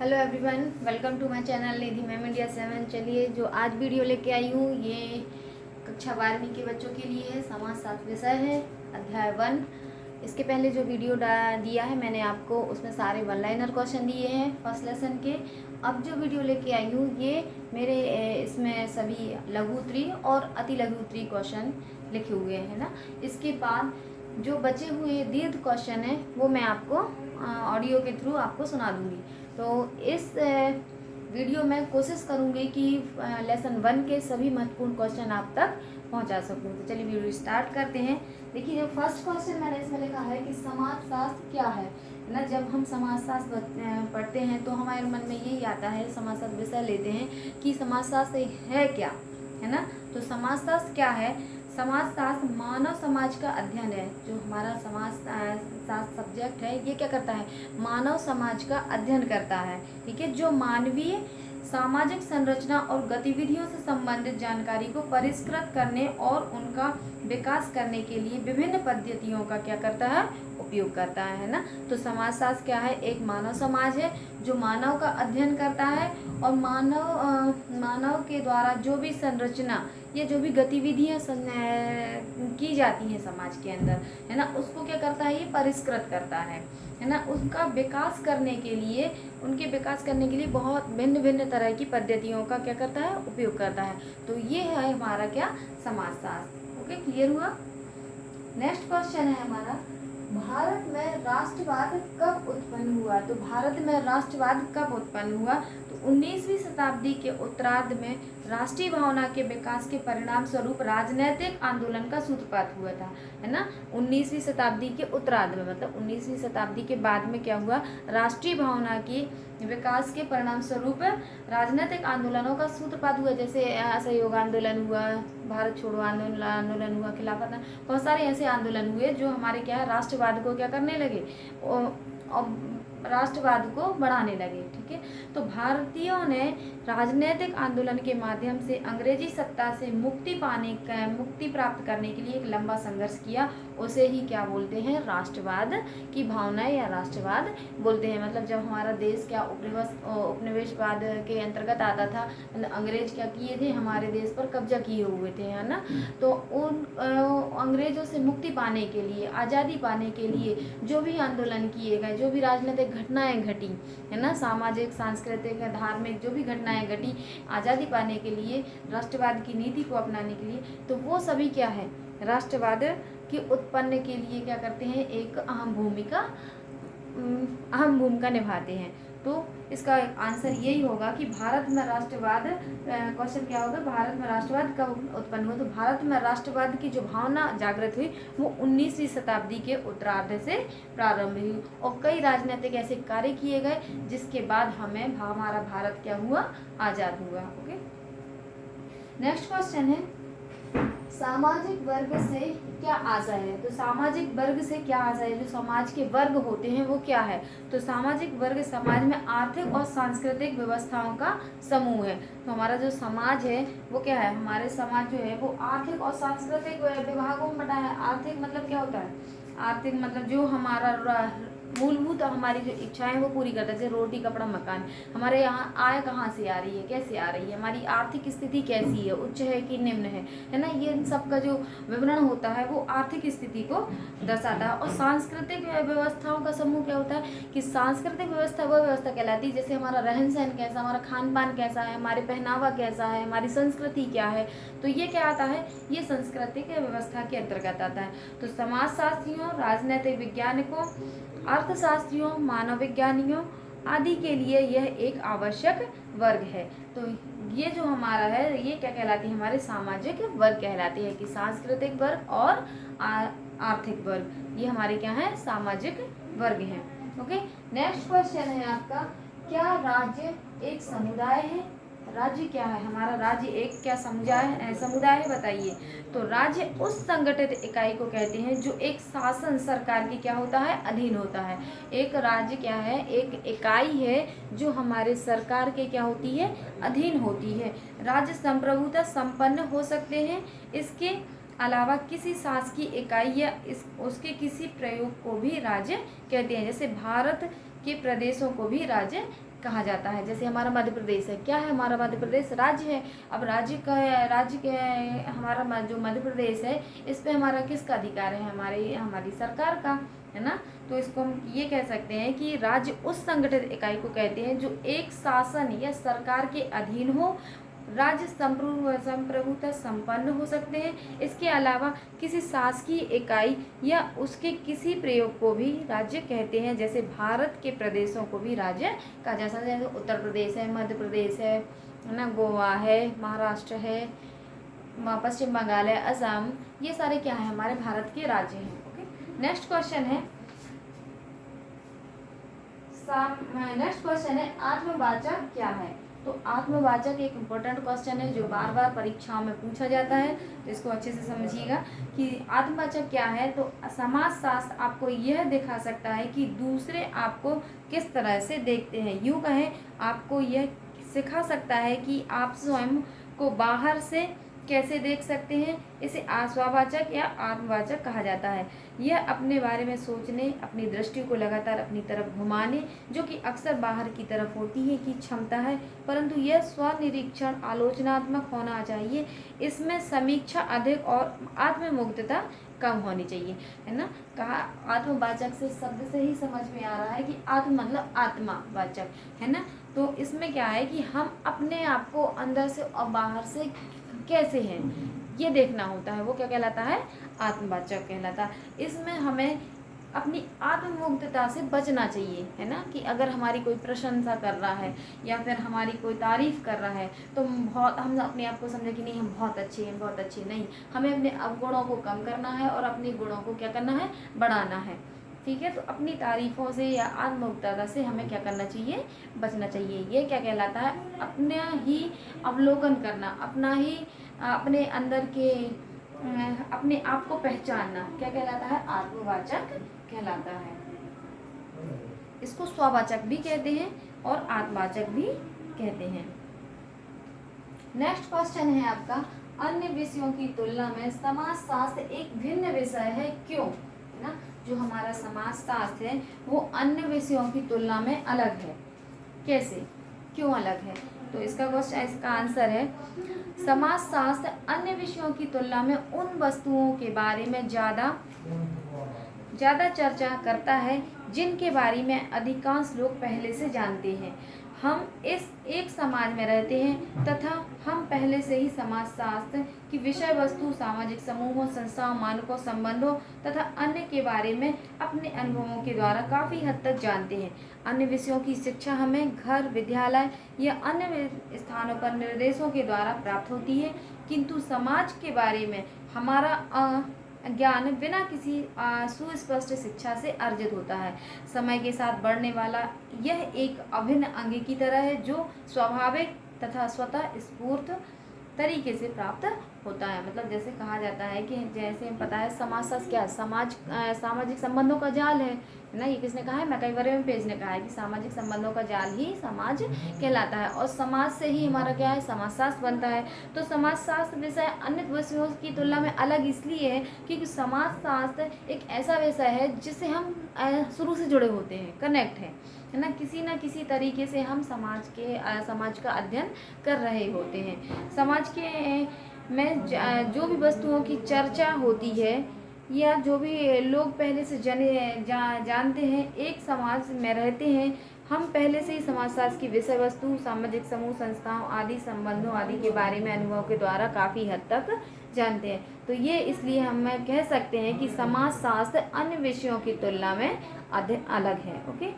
Hello everyone, welcome to my channel Nidhi ma'am India 7। चलिए, जो आज वीडियो लेके आई हूँ ये कक्षा 12वीं के बच्चों के लिए है। समाजशास्त्र विषय है, अध्याय 1। इसके पहले जो वीडियो दिया है मैंने आपको, उसमें सारे वन लाइनर क्वेश्चन दिए हैं फर्स्ट लेसन के। अब जो वीडियो लेके आई हूँ ये मेरे इसमें सभी लघु उत्तरीय और अति लघु उत्तरीय क्वेश्चन लिखे हुए हैं ना। इसके बाद जो बचे हुए दीर्घ क्वेश्चन हैं वो मैं आपको ऑडियो के थ्रू आपको सुना दूंगी। तो इस वीडियो में कोशिश करूंगी कि लेसन 1 के सभी महत्वपूर्ण क्वेश्चन आप तक पहुंचा सकूं। तो चलिए वीडियो स्टार्ट करते हैं। देखिए, जो फर्स्ट क्वेश्चन मैंने इसमें लिखा है कि समाजशास्त्र क्या है ना। जब हम समाजशास्त्र पढ़ते हैं तो हमारे मन में यही आता है, समाजशास्त्र विषय लेते हैं कि समाजशास्त्र है क्या, है ना। तो समाजशास्त्र क्या है? समाजशास्त्र मानव समाज का अध्ययन है। जो हमारा समाज शास्त्र सब्जेक्ट है ये क्या करता है? मानव समाज का अध्ययन करता है। ठीक है, जो मानवीय सामाजिक संरचना और गतिविधियों से संबंधित जानकारी को परिष्कृत करने और उनका विकास करने के लिए विभिन्न पद्धतियों का क्या करता है? उपयोग करता है ना। तो समाजशास्त्र क्या है? एक मानव समाज है जो मानव का अध्ययन करता है और मानव के द्वारा जो भी संरचना ये जो भी गतिविधियां की जाती हैं समाज के अंदर, है ना, उसको क्या करता है? ये परिष्कृत करता है ना। उनका विकास करने के लिए, उनके विकास करने के लिए बहुत भिन्न भिन्न तरह की पद्धतियों का क्या करता है? उपयोग करता है। तो ये है हमारा क्या? समाजशास्त्र। ओके, क्लियर हुआ? नेक्स्ट क्वेश्चन है हमारा, भारत में राष्ट्रवाद कब उत्पन्न हुआ? तो भारत में राष्ट्रवाद कब उत्पन्न हुआ? तो 19वीं शताब्दी के उत्तरार्ध में राष्ट्रीय भावना के विकास के परिणाम स्वरूप राजनीतिक आंदोलन का सूत्रपात हुआ था, है ना। 19वीं शताब्दी के उत्तरार्ध में मतलब 19वीं शताब्दी के बाद में क्या हुआ? राष्ट्रीय भावना की विकास के परिणाम स्वरूप राजनीतिक आंदोलनों का सूत्रपात हुआ। जैसे असहयोग आंदोलन हुआ, भारत छोड़ो आंदोलन हुआ, खिलाफत, बहुत सारे ऐसे आंदोलन हुए जो हमारे क्या है? राष्ट्रवाद को क्या करने लगे? और राष्ट्रवाद को बढ़ाने लगे। ठीक है, तो भारतीयों ने राजनीतिक आंदोलन के माध्यम से अंग्रेजी सत्ता से मुक्ति प्राप्त करने के लिए एक लंबा संघर्ष किया। उसे ही क्या बोलते हैं? राष्ट्रवाद की भावना या राष्ट्रवाद बोलते हैं। मतलब जब हमारा देश क्या उपनिवेशवाद के अंतर्गत आता था, मतलब अंग्रेज क्या किए थे? हमारे देश पर कब्जा किए हुए थे, है ना। तो उन अंग्रेजों से मुक्ति पाने के लिए, आज़ादी पाने के लिए जो भी आंदोलन किए गए, जो भी राजनीतिक घटनाएं घटी, है ना, सामाजिक, सांस्कृतिक, धार्मिक जो भी घटनाएं घटी आज़ादी पाने के लिए, राष्ट्रवाद की नीति को अपनाने के लिए, तो वो सभी क्या है? राष्ट्रवाद की उत्पन्न के लिए क्या करते हैं? एक अहम भूमिका निभाते हैं। तो इसका आंसर यही होगा कि भारत में राष्ट्रवाद, क्वेश्चन क्या होगा? भारत में राष्ट्रवाद कब उत्पन्न हुआ? तो भारत में राष्ट्रवाद की जो भावना जागृत हुई वो 19वीं शताब्दी के उत्तरार्ध से प्रारंभ हुई और कई राजनीतिक ऐसे कार्य किए गए जिसके बाद हमारा भारत क्या हुआ? आज़ाद हुआ। ओके, नेक्स्ट क्वेश्चन है, सामाजिक वर्ग से क्या आशय है? तो सामाजिक वर्ग से क्या आशय है? जो समाज के वर्ग होते हैं वो क्या है? तो सामाजिक वर्ग समाज में आर्थिक और सांस्कृतिक व्यवस्थाओं का समूह है। तो हमारा जो समाज है वो क्या है? हमारे समाज जो है वो आर्थिक और सांस्कृतिक विभागों में बटा है। आर्थिक मतलब क्या होता है? आर्थिक मतलब जो हमारा मूलभूत हमारी जो इच्छाएं वो पूरी करता है। जैसे रोटी, कपड़ा, मकान। हमारे यहाँ आय कहाँ से आ रही है? कैसे आ रही है? हमारी आर्थिक स्थिति कैसी है? उच्च है कि निम्न है ना। ये सब का जो विवरण होता है वो आर्थिक स्थिति को दर्शाता है। और सांस्कृतिक व्यवस्थाओं का समूह क्या होता है? कि सांस्कृतिक व्यवस्था वह व्यवस्था कहलाती है जैसे हमारा रहन सहन कैसा, हमारा खान पान कैसा है, हमारे पहनावा कैसा है, हमारी संस्कृति क्या है। तो ये क्या आता है? ये सांस्कृतिक व्यवस्था के अंतर्गत आता है। तो समाजशास्त्रियों, राजनीतिक वैज्ञानिकों, अर्थशास्त्रियों, मानव विज्ञानियों आदि के लिए यह एक आवश्यक वर्ग है। तो ये जो हमारा है ये क्या कहलाती है? हमारे सामाजिक वर्ग कहलाती है। कि सांस्कृतिक वर्ग और आर्थिक वर्ग ये हमारे क्या है? सामाजिक वर्ग हैं। ओके, नेक्स्ट क्वेश्चन है आपका, क्या राज्य एक समुदाय है? राज्य क्या है? हमारा राज्य एक क्या समुदाय है? बताइए। तो राज्य उस संगठित इकाई को कहते हैं जो एक शासन सरकार की क्या होता है? अधीन होता है। एक राज्य क्या है? एक इकाई है जो हमारे सरकार के क्या होती है? अधीन होती है। राज्य संप्रभुता संपन्न हो सकते हैं। इसके अलावा किसी शासकीय इकाई या उसके किसी प्रयोग को भी राज्य कहते हैं। जैसे भारत के प्रदेशों को भी राज्य कहा जाता है। जैसे हमारा मध्य प्रदेश है, क्या है हमारा मध्य प्रदेश? राज्य है। अब राज्य के हमारा जो मध्य प्रदेश है, इस पे हमारा किसका अधिकार है? हमारी सरकार का, है ना। तो इसको हम ये कह सकते हैं कि राज्य उस संगठित इकाई को कहते हैं जो एक शासन या सरकार के अधीन हो। राज्य संप्रभुता संपन्न हो सकते हैं। इसके अलावा किसी शासकीय इकाई या उसके किसी प्रयोग को भी राज्य कहते हैं। जैसे भारत के प्रदेशों को भी राज्य कहा जा सकता है। जैसे उत्तर प्रदेश है, मध्य प्रदेश है ना, गोवा है, महाराष्ट्र है, पश्चिम बंगाल है, असम, ये सारे क्या है? हमारे भारत के राज्य हैं। ओके, नेक्स्ट क्वेश्चन है आत्मवाचक क्या है? तो आत्मवाचक एक इम्पोर्टेंट क्वेश्चन है जो बार बार परीक्षाओं में पूछा जाता है, तो इसको अच्छे से समझिएगा कि आत्मवाचक क्या है। तो समाजशास्त्र आपको यह दिखा सकता है कि दूसरे आपको किस तरह से देखते हैं। यूँ कहें, आपको यह सिखा सकता है कि आप स्वयं को बाहर से कैसे देख सकते हैं। इसे आश्वावाचक या आत्मवाचक कहा जाता है। यह अपने बारे में सोचने, अपनी दृष्टि को लगातार अपनी तरफ घुमाने, जो कि अक्सर बाहर की तरफ होती है, की क्षमता है, परंतु यह स्वनिरीक्षण आलोचनात्मक होना चाहिए। इसमें समीक्षा अधिक और आत्ममुग्धता कम होनी चाहिए, है ना। कहा आत्मवाचक से शब्द से ही समझ में आ रहा है कि आत्म मतलब आत्मावाचक, है ना। तो इसमें क्या है कि हम अपने आप को अंदर से और बाहर से कैसे हैं ये देखना होता है। वो क्या कहलाता है? आत्मवाचक कहलाता है। इसमें हमें अपनी आत्ममुग्धता से बचना चाहिए, है ना। कि अगर हमारी कोई प्रशंसा कर रहा है या फिर हमारी कोई तारीफ कर रहा है तो हम अपने आप को समझे कि नहीं हम बहुत अच्छे हैं, बहुत अच्छे नहीं। हमें अपने अवगुणों को कम करना है और अपने गुणों को क्या करना है? बढ़ाना है। ठीक है, तो अपनी तारीफों से या आत्ममुग्धता से हमें क्या करना चाहिए? बचना चाहिए। ये क्या कहलाता है? अपना ही अवलोकन करना, अपना ही अपने अंदर के अपने आप को पहचानना क्या कहलाता है? आत्मवाचक कहलाता है। इसको स्ववाचक भी कहते हैं और आत्मवाचक भी कहते हैं। नेक्स्ट क्वेश्चन है आपका, अन्य विषयों की तुलना में समाजशास्त्र एक भिन्न विषय है, क्यों? है ना, जो हमारा समाजशास्त्र है वो अन्य विषयों की तुलना में अलग है। कैसे, क्यों अलग है? तो इसका आंसर है समाजशास्त्र अन्य विषयों की तुलना में उन वस्तुओं के बारे में ज़्यादा चर्चा करता है जिनके बारे में अधिकांश लोग पहले से जानते हैं। हम इस एक समाज में रहते हैं तथा हम पहले से ही समाजशास्त्र की विषय वस्तु, सामाजिक समूहों, संस्थाओं, मानकों, संबंधों तथा अन्य के बारे में अपने अनुभवों के द्वारा काफ़ी हद तक जानते हैं। अन्य विषयों की शिक्षा हमें घर, विद्यालय या अन्य स्थानों पर निर्देशों के द्वारा प्राप्त होती है, किंतु समाज के बारे में हमारा ज्ञान बिना किसी सुस्पष्ट शिक्षा से अर्जित होता है। समय के साथ बढ़ने वाला यह एक अभिन्न अंग की तरह है जो स्वाभाविक तथा स्वतः स्फूर्त तरीके से प्राप्त होता है। मतलब जैसे कहा जाता है कि जैसे पता है समाजशास्त्र क्या है? सामाजिक संबंधों का जाल है ना। ये किसने कहा है? मैकइवरे पेज ने कहा है कि सामाजिक संबंधों का जाल ही समाज कहलाता है और समाज से ही हमारा क्या है? समाजशास्त्र बनता है। तो समाजशास्त्र विषय अन्य विषयों की तुलना में अलग इसलिए है क्योंकि समाजशास्त्र एक ऐसा विषय है जिससे हम शुरू से जुड़े होते हैं, कनेक्ट है ना। किसी न किसी तरीके से हम समाज का अध्ययन कर रहे होते हैं। समाज के में जो भी वस्तुओं की चर्चा होती है या जो भी लोग पहले से जानते हैं, एक समाज में रहते हैं, हम पहले से ही समाजशास्त्र की विषय वस्तु, सामाजिक समूह, संस्थाओं आदि, संबंधों आदि के बारे में अनुभव के द्वारा काफ़ी हद तक जानते हैं। तो ये इसलिए हम कह सकते हैं कि समाजशास्त्र अन्य विषयों की तुलना में अलग है। ओके,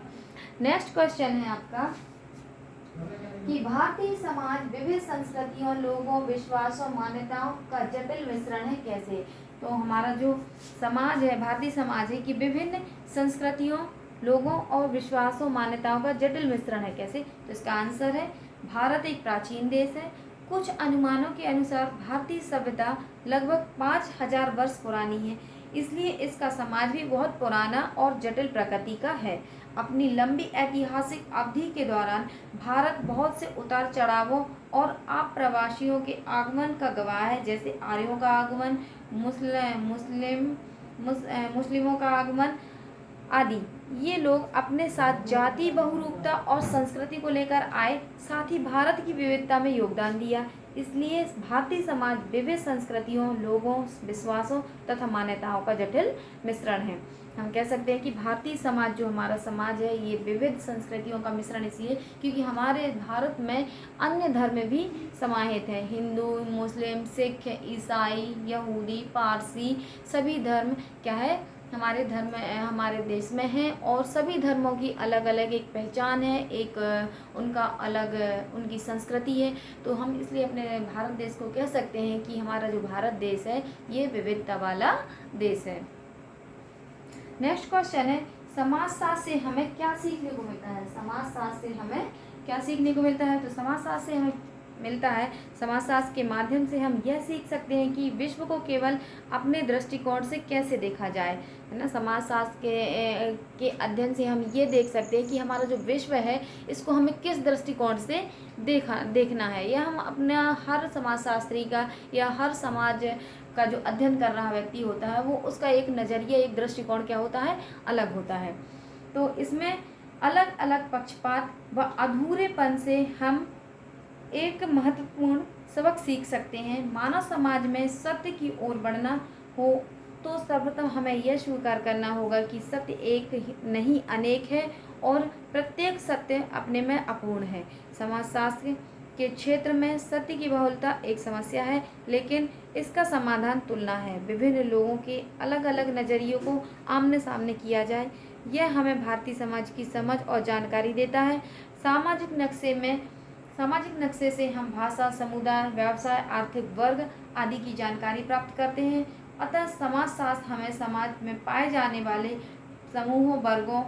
नेक्स्ट क्वेश्चन है आपका कि भारतीय समाज विविध संस्कृतियों, लोगों, विश्वासों, मान्यताओं का जटिल मिश्रण है, कैसे? तो हमारा जो समाज है, भारतीय समाज है कि विभिन्न संस्कृतियों, लोगों और विश्वासों, मान्यताओं का जटिल मिश्रण है, कैसे? तो इसका आंसर है भारत एक प्राचीन देश है। कुछ अनुमानों के अनुसार भारतीय सभ्यता लगभग 5000 वर्ष पुरानी है, इसलिए इसका समाज भी बहुत पुराना और जटिल प्रकृति का है। अपनी लंबी ऐतिहासिक अवधि के दौरान भारत बहुत से उतार चढ़ावों और आप्रवासियों के आगमन का गवाह है, जैसे आर्यों का आगमन, मुस्लिमों का आगमन आदि। ये लोग अपने साथ जाति बहुरूपता और संस्कृति को लेकर आए, साथ ही भारत की विविधता में योगदान दिया। इसलिए भारतीय समाज विविध संस्कृतियों, लोगों, विश्वासों तथा मान्यताओं का जटिल मिश्रण है। हम कह सकते हैं कि भारतीय समाज, जो हमारा समाज है, ये विविध संस्कृतियों का मिश्रण इसलिए क्योंकि हमारे भारत में अन्य धर्म भी समाहित हैं। हिंदू, मुस्लिम, सिख, ईसाई, यहूदी, पारसी, सभी धर्म क्या है, हमारे देश में है। और सभी धर्मों की अलग अलग एक पहचान है, एक उनका अलग उनकी संस्कृति है। तो हम इसलिए अपने भारत देश को कह सकते हैं कि हमारा जो भारत देश है ये विविधता वाला देश है। नेक्स्ट क्वेश्चन है, समाजशास्त्र से हमें क्या सीखने को मिलता है? समाजशास्त्र से हमें क्या सीखने को मिलता है? तो समाजशास्त्र से हमें मिलता है, समाजशास्त्र के माध्यम से हम यह सीख सकते हैं कि विश्व को केवल अपने दृष्टिकोण से कैसे देखा जाए, है ना। समाजशास्त्र के अध्ययन से हम ये देख सकते हैं कि हमारा जो विश्व है इसको हमें किस दृष्टिकोण से देखना है। यह हम अपना हर समाजशास्त्री का या हर समाज का जो अध्ययन कर रहा व्यक्ति होता है वो उसका एक नज़रिया, एक दृष्टिकोण क्या होता है, अलग होता है। तो इसमें अलग अलग पक्षपात व अधूरेपन से हम एक महत्वपूर्ण सबक सीख सकते हैं। मानव समाज में सत्य की ओर बढ़ना हो तो सर्वप्रथम हमें यह स्वीकार करना होगा कि सत्य एक नहीं अनेक है और प्रत्येक सत्य अपने में अपूर्ण है। समाजशास्त्र के क्षेत्र में सत्य की बहुलता एक समस्या है, लेकिन इसका समाधान तुलना है। विभिन्न लोगों के अलग अलग नज़रियों को आमने सामने किया जाए, यह हमें भारतीय समाज की समझ और जानकारी देता है। सामाजिक नक्शे से हम भाषा, समुदाय, व्यवसाय, आर्थिक वर्ग आदि की जानकारी प्राप्त करते हैं। अतः समाजशास्त्र हमें समाज में पाए जाने वाले समूहों, वर्गों,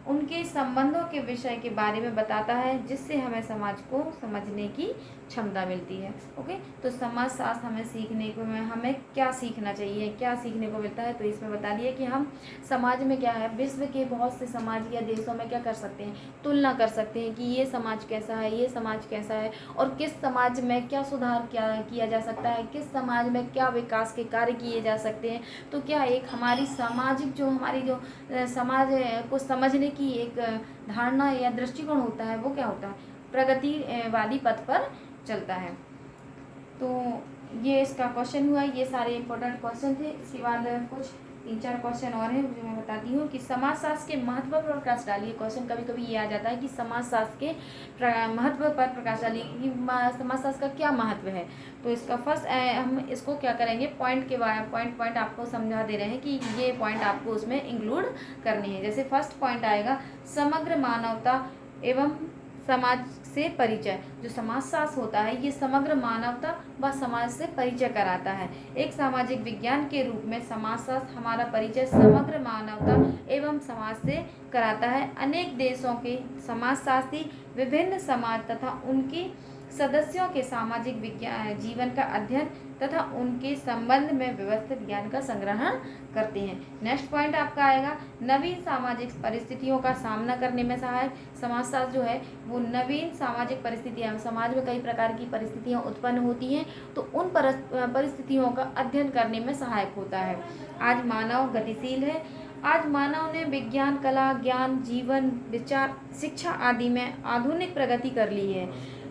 उनके संबंधों के विषय के बारे में बताता है, जिससे हमें समाज को समझने की क्षमता मिलती है। ओके, तो समाजशास्त्र हमें सीखने को हमें क्या सीखना चाहिए, क्या सीखने को मिलता है, तो इसमें बता दिया कि हम समाज में क्या है, विश्व के बहुत से समाज या देशों में क्या कर सकते हैं, तुलना कर सकते हैं कि ये समाज कैसा है, ये समाज कैसा है, और किस समाज में क्या सुधार किया जा सकता है, किस समाज में क्या विकास के कार्य किए जा सकते हैं। तो क्या एक हमारी सामाजिक हमारी जो समाज को समझने की एक धारणा या दृष्टिकोण होता है वो क्या होता है, प्रगतिवादी पथ पर चलता है। तो ये इसका क्वेश्चन हुआ, ये सारे इंपॉर्टेंट क्वेश्चन थे। इसके बाद कुछ 3-4 क्वेश्चन और हैं जो मैं बताती हूँ कि समाजशास्त्र के महत्व पर प्रकाश डालिए। क्वेश्चन कभी कभी ये आ जाता है कि समाजशास्त्र के महत्व पर प्रकाश डालिए कि समाजशास्त्र का क्या महत्व है। तो इसका फर्स्ट हम इसको क्या करेंगे, पॉइंट आपको समझा दे रहे हैं कि ये पॉइंट आपको उसमें इंक्लूड करने हैं। जैसे फर्स्ट पॉइंट आएगा, समग्र मानवता एवं समाज से परिचय। जो समाजशास्त्र होता है ये समग्र मानवता व समाज से परिचय कराता है। एक सामाजिक विज्ञान के रूप में समाजशास्त्र हमारा परिचय समग्र मानवता एवं समाज से कराता है। अनेक देशों के समाजशास्त्री विभिन्न समाज तथा उनकी सदस्यों के सामाजिक जीवन का अध्ययन तथा उनके संबंध में व्यवस्थित ज्ञान का संग्रहण करते हैं। नेक्स्ट पॉइंट आपका आएगा, नवीन सामाजिक परिस्थितियों का सामना करने में सहायक। समाजशास्त्र जो है वो नवीन सामाजिक परिस्थितियाँ, समाज में कई प्रकार की परिस्थितियाँ उत्पन्न होती हैं, तो उन परिस्थितियों का अध्ययन करने में सहायक होता है। आज मानव गतिशील है। आज मानव ने विज्ञान, कला, ज्ञान, जीवन, विचार, शिक्षा आदि में आधुनिक प्रगति कर ली है,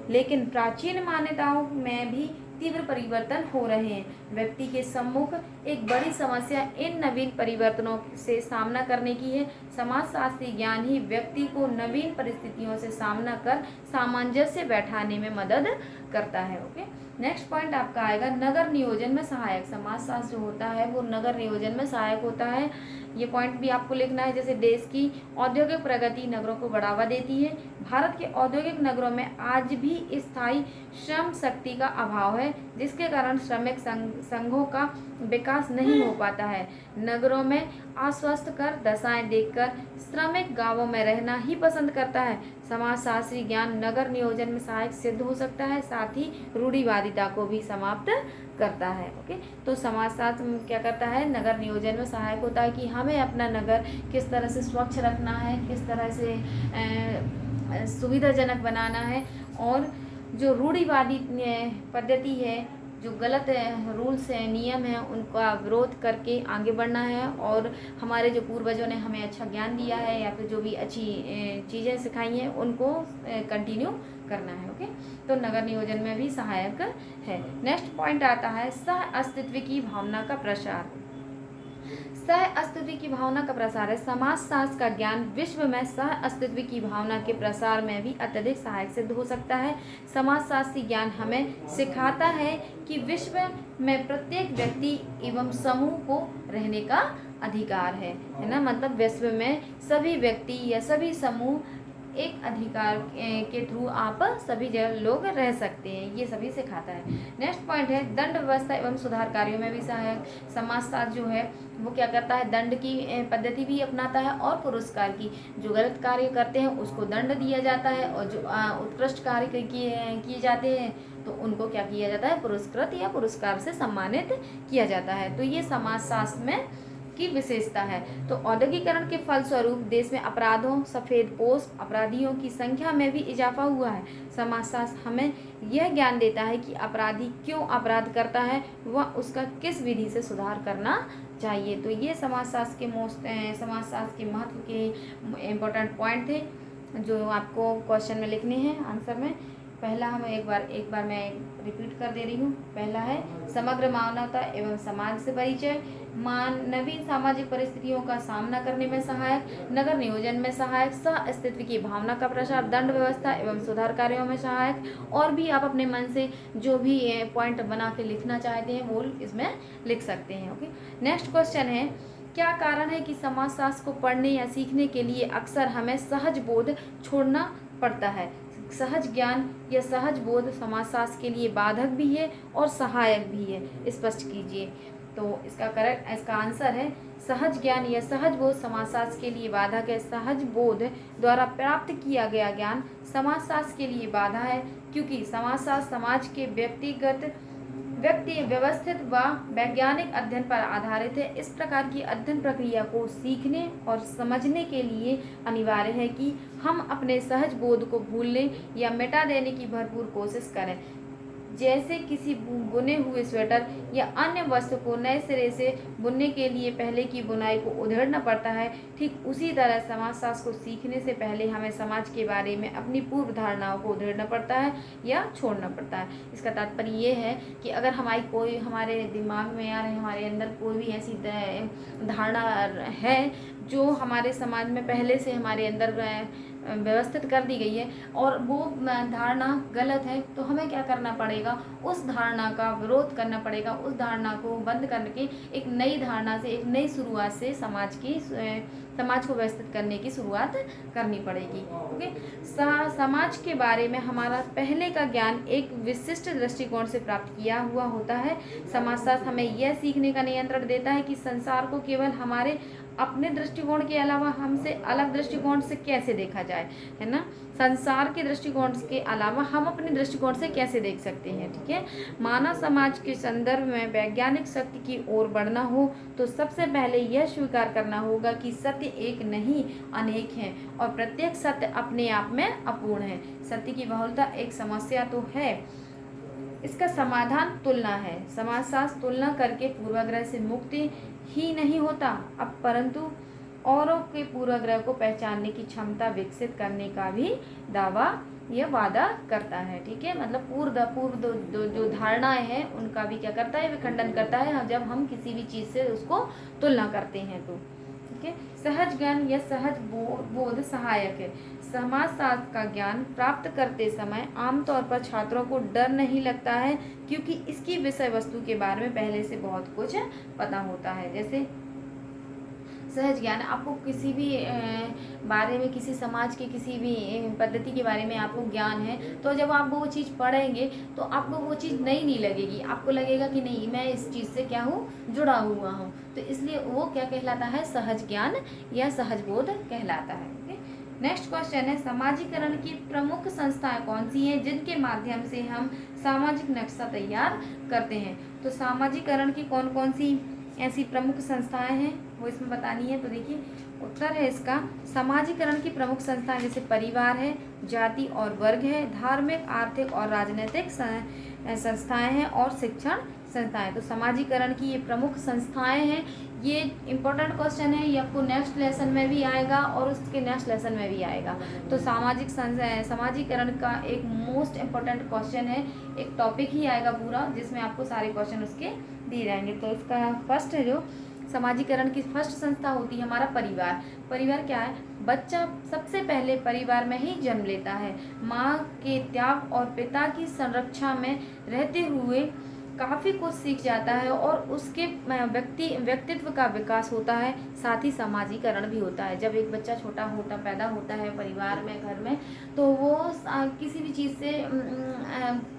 लेकिन प्राचीन मान्यताओं में भी तीव्र परिवर्तन हो रहे हैं। व्यक्ति के सम्मुख एक बड़ी समस्या इन नवीन परिवर्तनों से सामना करने की है। समाजशास्त्री ज्ञान ही व्यक्ति को नवीन परिस्थितियों से सामना कर सामंजस्य बैठाने में मदद करता है। ओके, नेक्स्ट पॉइंट आपका आएगा, नगर नियोजन में सहायक। समाजशास्त्र जो होता है वो नगर नियोजन में सहायक होता है। ये पॉइंट भी आपको लिखना है। जैसे देश की औद्योगिक प्रगति नगरों को बढ़ावा देती है। भारत के औद्योगिक नगरों में आज भी स्थायी श्रम शक्ति का अभाव है, जिसके कारण श्रमिक संघों का विकास नहीं हो पाता है। नगरों में अस्वास्थ्यकर दशाएं देखकर श्रमिक गांवों में रहना ही पसंद करता है। समाजशास्त्री ज्ञान नगर नियोजन में सहायक सिद्ध हो सकता है, साथ ही रूढ़िवादिता को भी समाप्त करता है। ओके, तो समाजशास्त्र क्या करता है, नगर नियोजन में सहायक होता है कि हमें अपना नगर किस तरह से स्वच्छ रखना है, किस तरह से सुविधाजनक बनाना है, और जो रूढ़िवादी पद्धति है, जो गलत रूल्स हैं, नियम हैं, उनका विरोध करके आगे बढ़ना है और हमारे जो पूर्वजों ने हमें अच्छा ज्ञान दिया है या फिर जो भी अच्छी चीज़ें सिखाई हैं उनको कंटिन्यू करना है। ओके, तो नगर नियोजन में भी सहायक है। नेक्स्ट पॉइंट आता है सह अस्तित्व की भावना का प्रसार। सह अस्तित्व की भावना का प्रसार है। समाजशास्त्र का ज्ञान विश्व में सह अस्तित्व की भावना के प्रसार में भी अत्यधिक सहायक सिद्ध हो सकता है। समाजशास्त्री ज्ञान हमें सिखाता है कि विश्व में प्रत्येक व्यक्ति एवं समूह को रहने का अधिकार है ना। मतलब विश्व में सभी व्यक्ति या सभी समूह एक अधिकार के थ्रू आप सभी जगह लोग रह सकते हैं, ये सभी सिखाता है। नेक्स्ट पॉइंट है दंड व्यवस्था एवं सुधार कार्यों में भी सहायक। समाजशास्त्र जो है वो क्या करता है, दंड की पद्धति भी अपनाता है और पुरस्कार की। जो गलत कार्य करते हैं उसको दंड दिया जाता है और जो उत्कृष्ट कार्य किए जाते हैं तो उनको क्या किया जाता है, पुरस्कृत या पुरस्कार से सम्मानित किया जाता है। तो ये समाजशास्त्र में की विशेषता है। तो औद्योगिकरण के फलस्वरूप देश में अपराधों, सफेदपोश अपराधियों की संख्या में भी इजाफा हुआ है। समाजशास्त्र हमें यह ज्ञान देता है कि अपराधी क्यों अपराध करता है, वह उसका किस विधि से सुधार करना चाहिए। तो ये समाजशास्त्र के महत्व के इम्पोर्टेंट पॉइंट थे जो आपको क्वेश्चन में लिखने हैं आंसर में। पहला हम एक बार मैं रिपीट कर दे रही हूँ। पहला है समग्र मानवता एवं समाज से परिचय, मानवीय सामाजिक परिस्थितियों का सामना करने में सहायक, नगर नियोजन में सहायक, सह अस्तित्व की भावना का प्रसार, दंड व्यवस्था एवं सुधार कार्यों में सहायक। और भी आप अपने मन से जो भी पॉइंट बना के लिखना चाहते हैं वो इसमें लिख सकते हैं। ओके, नेक्स्ट क्वेश्चन है क्या कारण है कि समाजशास्त्र को पढ़ने या सीखने के लिए अक्सर हमें सहज बोध छोड़ना पड़ता है। सहज ज्ञान या सहज बोध समाजशास्त्र के लिए बाधक भी है और सहायक भी है, स्पष्ट कीजिए। तो इसका आंसर है सहज ज्ञान या सहज बोध समाजशास्त्र के लिए बाधक है। सहज बोध द्वारा प्राप्त किया गया ज्ञान समाजशास्त्र के लिए बाधा है, क्योंकि समाजशास्त्र समाज के व्यक्ति व्यवस्थित व वैज्ञानिक अध्ययन पर आधारित है। इस प्रकार की अध्ययन प्रक्रिया को सीखने और समझने के लिए अनिवार्य है कि हम अपने सहज बोध को भूलने या मिटा देने की भरपूर कोशिश करें। जैसे किसी बुने हुए स्वेटर या अन्य वस्त्र को नए सिरे से बुनने के लिए पहले की बुनाई को उधेड़ना पड़ता है, ठीक उसी तरह समाजशास्त्र को सीखने से पहले हमें समाज के बारे में अपनी पूर्व धारणाओं को उधेड़ना पड़ता है या छोड़ना पड़ता है। इसका तात्पर्य ये है कि अगर हमारे दिमाग में या हमारे अंदर कोई भी ऐसी धारणा है जो हमारे समाज में पहले से हमारे अंदर व्यवस्थित कर दी गई है और वो धारणा गलत है, तो हमें क्या करना पड़ेगा, उस धारणा का विरोध करना पड़ेगा। उस धारणा को बंद करके एक नई धारणा से, एक नई शुरुआत से समाज को व्यवस्थित करने की शुरुआत करनी पड़ेगी। ओके, समाज के बारे में हमारा पहले का ज्ञान एक विशिष्ट दृष्टिकोण से प्राप्त किया हुआ होता है। समाजशास्त्र हमें यह सीखने का नियंत्रण देता है कि संसार को केवल हमारे अपने दृष्टिकोण के अलावा हमसे अलग दृष्टिकोण से कैसे देखा जाए, है ना। संसार के दृष्टिकोण के अलावा हम अपने दृष्टिकोण से कैसे देख सकते हैं, ठीक है। मानव समाज के संदर्भ में वैज्ञानिक सत्य की ओर बढ़ना हो तो सबसे पहले यह स्वीकार करना होगा कि सत्य एक नहीं अनेक हैं और प्रत्येक सत्य अपने आप में अपूर्ण है। सत्य की बहुलता एक समस्या तो है, इसका समाधान तुलना है। समाजशास्त्र तुलना करके पूर्वाग्रह से मुक्ति ही नहीं होता अब, परंतु औरों के पूर्वाग्रह को पहचानने की क्षमता विकसित करने का भी दावा यह वादा करता है, ठीक है। मतलब पूर्व जो धारणाएं हैं उनका भी क्या करता है, विखंडन करता है जब हम किसी भी चीज़ से उसको तुलना करते हैं तो, ठीक है। सहज ज्ञान या सहज बोध सहायक है। समाजशास्त्र का ज्ञान प्राप्त करते समय आमतौर पर छात्रों को डर नहीं लगता है, क्योंकि इसकी विषय वस्तु के बारे में पहले से बहुत कुछ पता होता है। जैसे सहज ज्ञान, आपको किसी भी बारे में, किसी समाज के किसी भी पद्धति के बारे में आपको ज्ञान है, तो जब आप वो चीज़ पढ़ेंगे तो आपको वो चीज़ नई नहीं लगेगी, आपको लगेगा कि नहीं, मैं इस चीज़ से क्या हूँ, जुड़ा हुआ हूँ। तो इसलिए वो क्या कहलाता है, सहज ज्ञान या सहज बोध कहलाता है। नेक्स्ट क्वेश्चन है समाजीकरण की प्रमुख संस्थाएं कौन सी हैं जिनके माध्यम से हम सामाजिक नक्शा तैयार करते हैं। तो सामाजीकरण की कौन कौन सी ऐसी प्रमुख संस्थाएं हैं वो इसमें बतानी है। तो देखिए उत्तर है इसका, समाजीकरण की प्रमुख संस्थाएं जैसे परिवार है, जाति और वर्ग है, धार्मिक, आर्थिक और राजनीतिक संस्थाएं हैं और शिक्षण संस्थाएं। तो समाजीकरण की ये प्रमुख संस्थाएं हैं। ये इम्पोर्टेंट क्वेश्चन है, ये आपको नेक्स्ट लेसन में भी आएगा और उसके नेक्स्ट लेसन में भी आएगा। तो समाजीकरण का एक मोस्ट इम्पोर्टेंट क्वेश्चन है, एक टॉपिक ही आएगा पूरा जिसमें आपको सारे क्वेश्चन उसके दिए जाएंगे। तो इसका फर्स्ट है जो समाजीकरण की फर्स्ट संस्था होती है हमारा परिवार। परिवार क्या है? बच्चा सबसे पहले परिवार में ही जन्म लेता है। माँ के त्याग और पिता की संरक्षा में रहते हुए काफ़ी कुछ सीख जाता है और उसके व्यक्तित्व का विकास होता है, साथ ही समाजीकरण भी होता है। जब एक बच्चा छोटा पैदा होता है परिवार में, घर में, तो वो किसी भी चीज़ से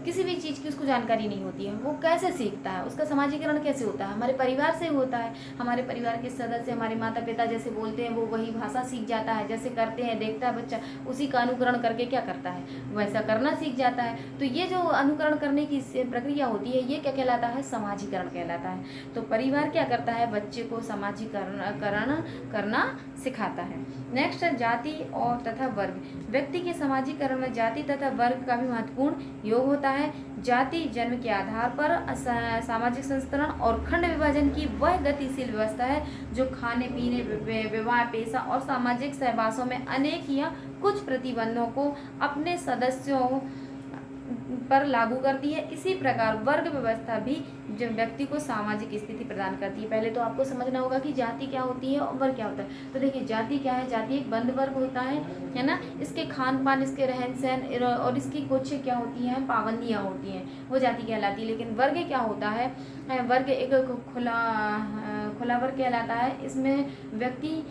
किसी भी चीज़ की उसको जानकारी नहीं होती है। वो कैसे सीखता है, उसका समाजीकरण कैसे होता है? हमारे परिवार से होता है। हमारे परिवार के सदस्य, हमारे माता पिता जैसे बोलते हैं वो वही भाषा सीख जाता है, जैसे करते हैं देखता है बच्चा, उसी का अनुकरण करके क्या करता है, वैसा करना सीख जाता है। तो ये जो अनुकरण करने की प्रक्रिया होती है, ये क्या कहलाता है? समाजीकरण कहलाता है। तो परिवार क्या करता है? बच्चे को समाजीकरण करना सिखाता है। नेक्स्ट है जाति और तथा वर्ग। व्यक्ति के समाजीकरण में जाति तथा वर्ग का भी महत्वपूर्ण योग होता है। जाति जन्म के आधार पर सामाजिक संस्तरण और खंड विभाजन की वह गतिशील व्यवस्था है जो खाने पीने, विवाह, पेशा और सामाजिक सहवासों में अनेक या कुछ प्रतिबंधों को अपने सदस्यों पर लागू करती है। इसी प्रकार वर्ग व्यवस्था भी जो व्यक्ति को सामाजिक स्थिति प्रदान करती है। पहले तो आपको समझना होगा कि जाति क्या होती है और वर्ग क्या होता है। तो देखिए जाति क्या है? जाति एक बंद वर्ग होता है ना। इसके खान पान, इसके रहन सहन और इसकी कुछ क्या होती हैं, पाबंदियाँ होती हैं, वो जाति कहलाती है। लेकिन वर्ग क्या होता है? वर्ग एक खुला वर्ग कहलाता है। इसमें व्यक्ति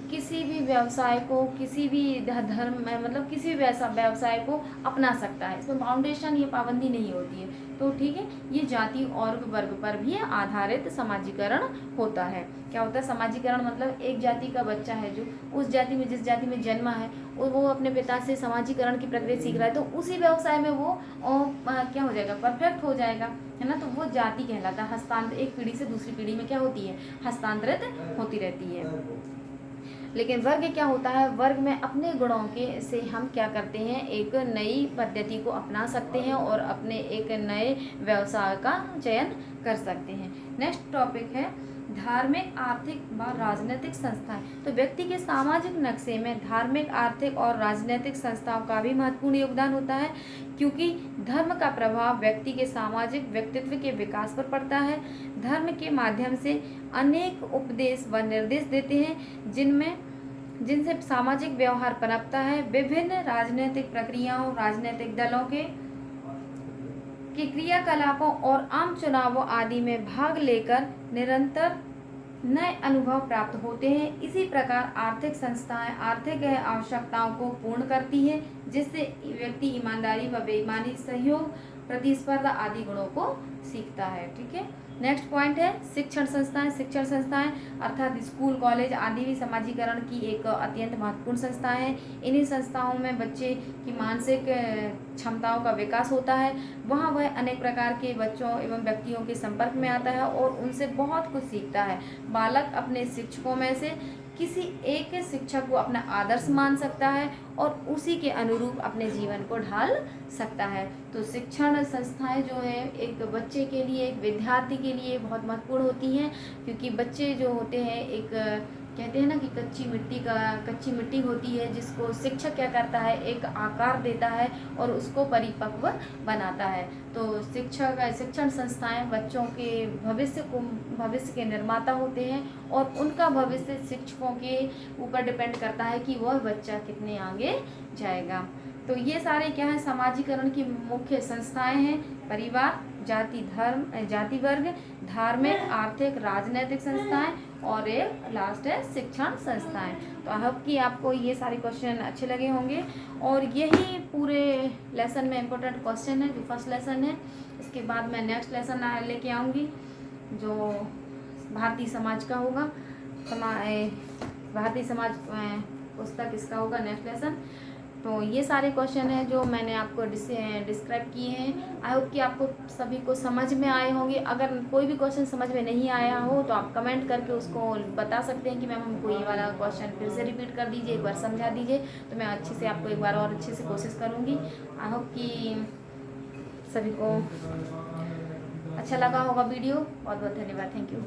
किसी भी व्यवसाय को, किसी भी धर्म मतलब किसी भी व्यवसाय को अपना सकता है। इसमें फाउंडेशन, ये पाबंदी नहीं होती है। तो ठीक है, ये जाति और वर्ग पर भी आधारित समाजीकरण होता है। क्या होता है समाजीकरण? मतलब एक जाति का बच्चा है जो उस जाति में, जिस जाति में जन्मा है, वो अपने पिता से समाजीकरण की प्रक्रिया सीख रहा है, तो उसी व्यवसाय में वो क्या हो जाएगा? परफेक्ट हो जाएगा, है ना। तो वो जाति कहलाता है। हस्तांतर एक पीढ़ी से दूसरी पीढ़ी में क्या होती है? हस्तांतरित होती रहती है। लेकिन वर्ग क्या होता है? वर्ग में अपने गुणों के से हम क्या करते हैं? एक नई पद्धति को अपना सकते हैं और अपने एक नए व्यवसाय का चयन कर सकते हैं। नेक्स्ट टॉपिक है धार्मिक, आर्थिक व राजनीतिक संस्थाएं। तो व्यक्ति के सामाजिक नक्शे में धार्मिक, आर्थिक और राजनीतिक संस्थाओं का भी महत्वपूर्ण योगदान होता है, क्योंकि धर्म का प्रभाव व्यक्ति के सामाजिक व्यक्तित्व के विकास पर पड़ता है। धर्म के माध्यम से अनेक उपदेश व निर्देश देते हैं जिनसे सामाजिक व्यवहार पनपता है। विभिन्न राजनीतिक प्रक्रियाओं, राजनीतिक दलों के क्रियाकलापों और आम चुनावों आदि में भाग लेकर निरंतर नए अनुभव प्राप्त होते हैं। इसी प्रकार आर्थिक संस्थाएं आर्थिक आवश्यकताओं को पूर्ण करती है, जिससे व्यक्ति ईमानदारी व बेईमानी, सहयोग, प्रतिस्पर्धा आदि गुणों को सीखता है। ठीक है। नेक्स्ट पॉइंट है शिक्षण संस्थाएं। शिक्षण संस्थाएं अर्थात स्कूल, कॉलेज आदि भी समाजीकरण की एक अत्यंत महत्वपूर्ण संस्थाएं हैं। इन्हीं संस्थाओं में बच्चे की मानसिक क्षमताओं का विकास होता है। वहाँ वह अनेक प्रकार के बच्चों एवं व्यक्तियों के संपर्क में आता है और उनसे बहुत कुछ सीखता है। बालक अपने शिक्षकों में से किसी एक शिक्षक को अपना आदर्श मान सकता है और उसी के अनुरूप अपने जीवन को ढाल सकता है। तो शिक्षण संस्थाएं जो है एक बच्चे के लिए, एक विद्यार्थी के लिए बहुत महत्वपूर्ण होती हैं, क्योंकि बच्चे जो होते हैं एक कहते हैं ना कि कच्ची मिट्टी होती है, जिसको शिक्षक क्या करता है? एक आकार देता है और उसको परिपक्व बनाता है। तो शिक्षण संस्थाएं बच्चों के भविष्य के निर्माता होते हैं और उनका भविष्य शिक्षकों के ऊपर डिपेंड करता है कि वह बच्चा कितने आगे जाएगा। तो ये सारे क्या है? समाजीकरण की मुख्य संस्थाएं हैं। परिवार, जाति वर्ग, धार्मिक, आर्थिक, राजनीतिक संस्थाएं और एक लास्ट है शिक्षण संस्थाएं। तो आई होप कि आपको ये सारे क्वेश्चन अच्छे लगे होंगे और यही पूरे लेसन में इम्पोर्टेंट क्वेश्चन है जो फर्स्ट लेसन है। इसके बाद मैं नेक्स्ट लेसन लेके आऊँगी जो भारतीय समाज का होगा। भारतीय समाज पुस्तक इसका होगा नेक्स्ट लेसन। तो ये सारे क्वेश्चन हैं जो मैंने आपको डिस्क्राइब किए हैं। आई होप कि आपको सभी को समझ में आए होंगे। अगर कोई भी क्वेश्चन समझ में नहीं आया हो तो आप कमेंट करके उसको बता सकते हैं कि मैम हमको ये वाला क्वेश्चन फिर से रिपीट कर दीजिए, एक बार समझा दीजिए, तो मैं अच्छे से आपको एक बार और अच्छे से कोशिश करूँगी। आई होप कि सभी को अच्छा लगा होगा वीडियो। बहुत बहुत धन्यवाद। Thank you.